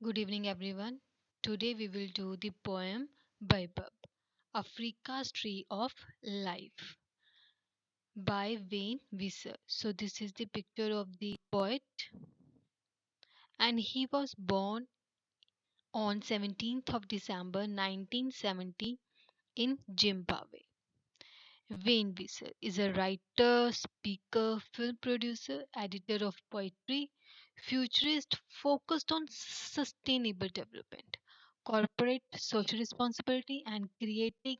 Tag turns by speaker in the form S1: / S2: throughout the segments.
S1: Good evening, everyone. Today we will do the poem Baobab, Africa's Tree of Life by Wayne Visser. So, this is the picture of the poet, and he was born on 17th of December 1970 in Zimbabwe. Wayne Visser is a writer, speaker, film producer, editor of poetry, futurist focused on sustainable development, corporate social responsibility, and creating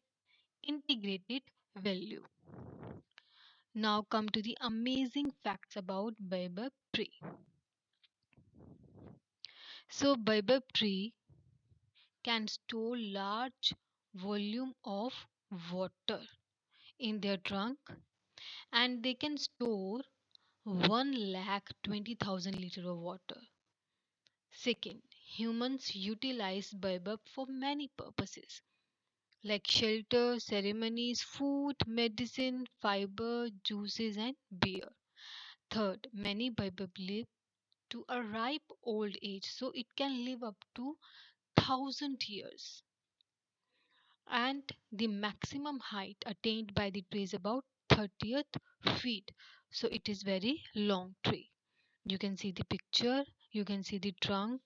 S1: integrated value. Now come to the amazing facts about baobab tree. So baobab tree can store large volume of water in their trunk, and they can store 1,20,000 liters of water. Second, humans utilize baobab for many purposes like shelter, ceremonies, food, medicine, fiber, juices, and beer. Third, many baobab live to a ripe old age, so it can live up to 1,000 years. And the maximum height attained by the tree is about 30th feet, so it is very long tree. You can see the picture, you can see the trunk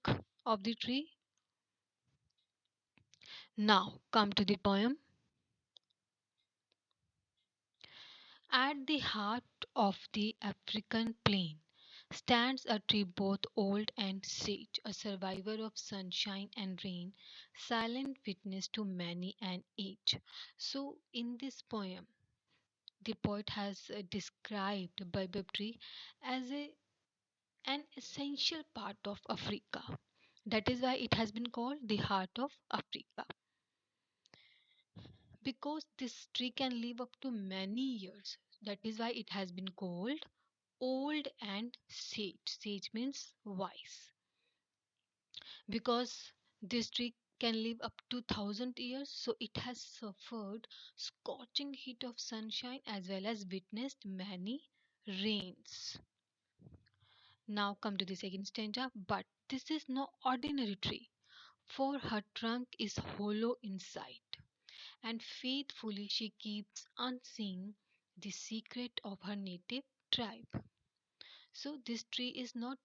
S1: of the tree. Now come to the poem. At the heart of the African plain stands a tree both old and sage, a survivor of sunshine and rain, silent witness to many an age. So in this poem, the poet has described baobab tree as an essential part of Africa. That is why it has been called the heart of Africa. Because this tree can live up to many years. That is why it has been called old and sage. Sage means wise. Because this tree can live up to 1,000 years, so it has suffered scorching heat of sunshine as well as witnessed many rains. Now come to the second stanza. But this is no ordinary tree, for her trunk is hollow inside, and faithfully she keeps unseen the secret of her native tribe. So, this tree is not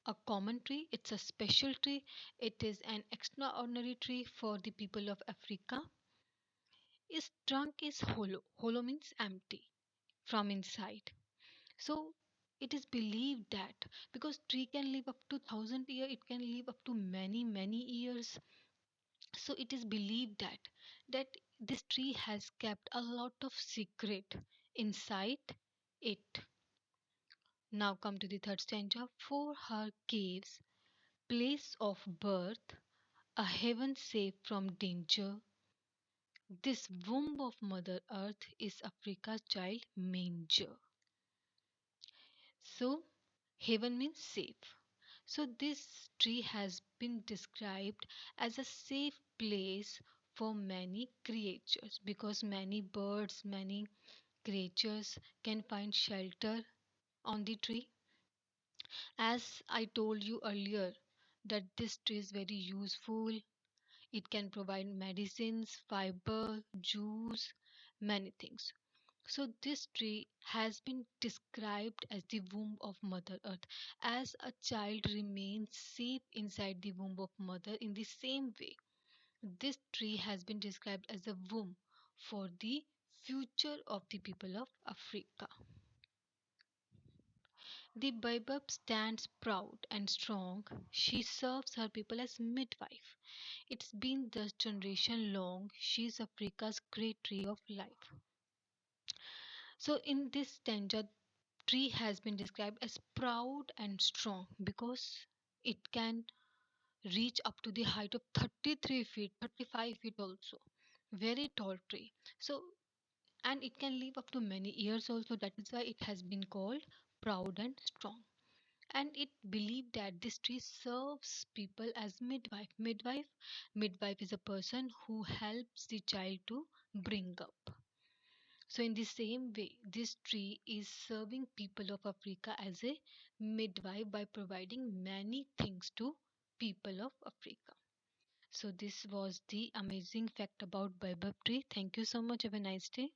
S1: a common tree, it's a special tree. It is an extraordinary tree for the people of Africa. Its trunk is hollow. Hollow means empty from inside. So, it is believed that because tree can live up to 1,000 years, it can live up to many years. So it is believed that this tree has kept a lot of secret inside it. Now come to the third stanza. For her caves, place of birth, a heaven safe from danger, this womb of Mother Earth is Africa's child manger. So heaven means safe. So this tree has been described as a safe place for many creatures because many birds, many creatures can find shelter on the tree. As I told you earlier, that this tree is very useful. It can provide medicines, fiber, juice, many things. So this tree has been described as the womb of Mother Earth. As a child remains safe inside the womb of mother, in the same way, this tree has been described as a womb for the future of the people of Africa. The baobab stands proud and strong. She serves her people as midwife. It's been this generation long. She is Africa's great tree of life. So in this stanza, tree has been described as proud and strong because it can reach up to the height of 33 feet, 35 feet also. Very tall tree. So and it can live up to many years also. That is why it has been called proud and strong. And it believed that this tree serves people as midwife is a person who helps the child to bring up. So in the same way, this tree is serving people of Africa as a midwife by providing many things to people of Africa. So this was the amazing fact about baobab tree. Thank you so much. Have a nice day.